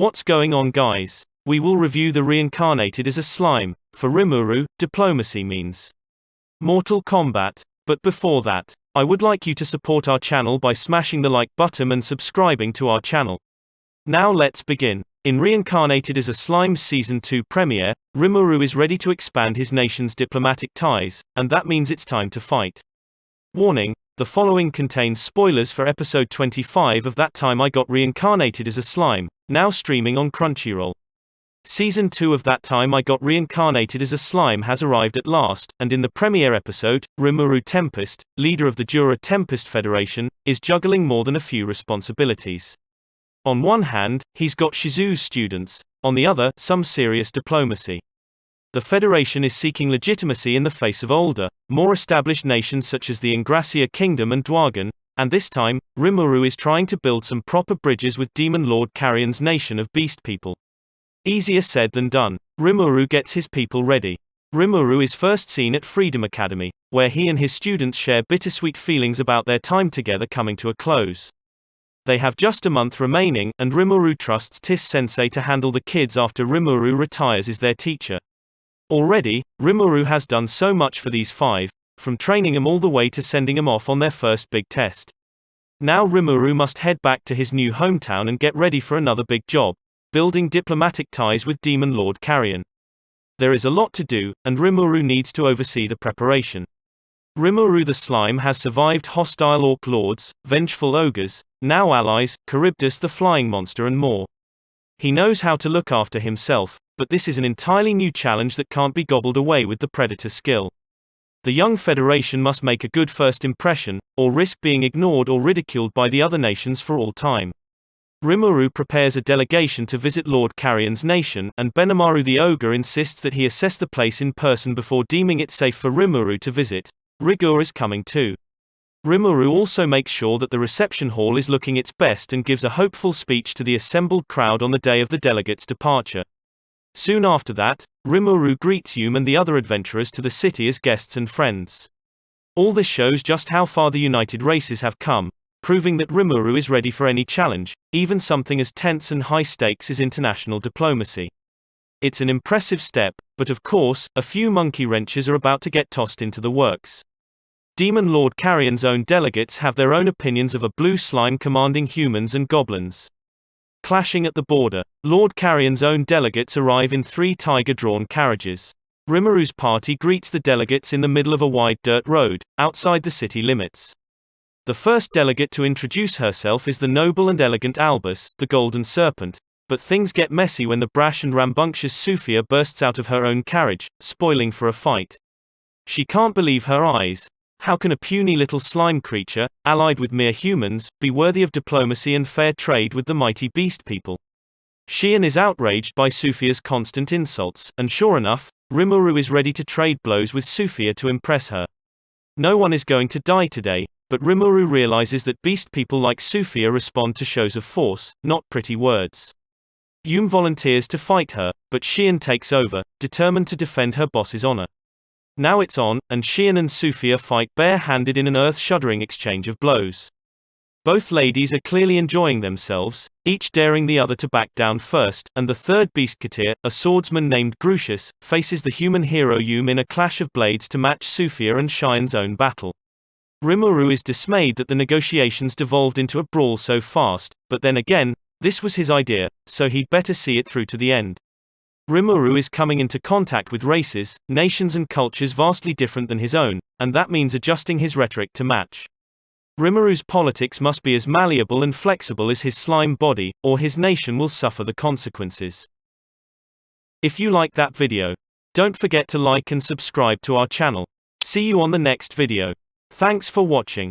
What's going on, guys? We will review the Reincarnated as a Slime. For Rimuru, diplomacy means mortal combat. But before that, I would like you to support our channel by smashing the like button and subscribing to our channel. Now let's begin. In Reincarnated as a Slime Season 2 premiere, Rimuru is ready to expand his nation's diplomatic ties, and that means it's time to fight. Warning: the following contains spoilers for episode 25 of That Time I Got Reincarnated as a Slime, now streaming on Crunchyroll. Season 2 of That Time I Got Reincarnated as a Slime has arrived at last, and in the premiere episode, Rimuru Tempest, leader of the Jura Tempest Federation, is juggling more than a few responsibilities. On one hand, he's got Shizu's students, on the other, some serious diplomacy. The Federation is seeking legitimacy in the face of older, more established nations such as the Ingracia Kingdom and Dwagan, and this time, Rimuru is trying to build some proper bridges with Demon Lord Carrion's nation of beast people. Easier said than done. Rimuru gets his people ready. Rimuru is first seen at Freedom Academy, where he and his students share bittersweet feelings about their time together coming to a close. They have just a month remaining, and Rimuru trusts Tis-sensei to handle the kids after Rimuru retires as their teacher. Already, Rimuru has done so much for these five, from training them all the way to sending them off on their first big test. Now Rimuru must head back to his new hometown and get ready for another big job: building diplomatic ties with Demon Lord Carrion. There is a lot to do, and Rimuru needs to oversee the preparation. Rimuru the Slime has survived hostile orc lords, vengeful ogres, now allies, Charybdis the flying monster and more. He knows how to look after himself, but this is an entirely new challenge that can't be gobbled away with the predator skill. The young Federation must make a good first impression, or risk being ignored or ridiculed by the other nations for all time. Rimuru prepares a delegation to visit Lord Carrion's nation, and Benimaru the ogre insists that he assess the place in person before deeming it safe for Rimuru to visit. Rigor is coming too. Rimuru also makes sure that the reception hall is looking its best and gives a hopeful speech to the assembled crowd on the day of the delegates' departure. Soon after that, Rimuru greets Yume and the other adventurers to the city as guests and friends. All this shows just how far the united races have come, proving that Rimuru is ready for any challenge, even something as tense and high stakes as international diplomacy. It's an impressive step, but of course, a few monkey wrenches are about to get tossed into the works. Demon Lord Carrion's own delegates have their own opinions of a blue slime commanding humans and goblins. Clashing at the border, Lord Carrion's own delegates arrive in 3 tiger-drawn carriages. Rimuru's party greets the delegates in the middle of a wide dirt road, outside the city limits. The first delegate to introduce herself is the noble and elegant Albus, the Golden Serpent, but things get messy when the brash and rambunctious Sophia bursts out of her own carriage, spoiling for a fight. She can't believe her eyes. How can a puny little slime creature, allied with mere humans, be worthy of diplomacy and fair trade with the mighty beast people? Shion is outraged by Sophia's constant insults, and sure enough, Rimuru is ready to trade blows with Sophia to impress her. No one is going to die today, but Rimuru realizes that beast people like Sophia respond to shows of force, not pretty words. Yume volunteers to fight her, but Shion takes over, determined to defend her boss's honor. Now it's on, and Shion and Sophia fight bare-handed in an earth-shuddering exchange of blows. Both ladies are clearly enjoying themselves, each daring the other to back down first, and the third Beastketeer, a swordsman named Grucius, faces the human hero Yume in a clash of blades to match Sophia and Shion's own battle. Rimuru is dismayed that the negotiations devolved into a brawl so fast, but then again, this was his idea, so he'd better see it through to the end. Rimuru is coming into contact with races, nations and cultures vastly different than his own, and that means adjusting his rhetoric to match. Rimuru's politics must be as malleable and flexible as his slime body, or his nation will suffer the consequences. If you like that video, don't forget to like and subscribe to our channel. See you on the next video. Thanks for watching.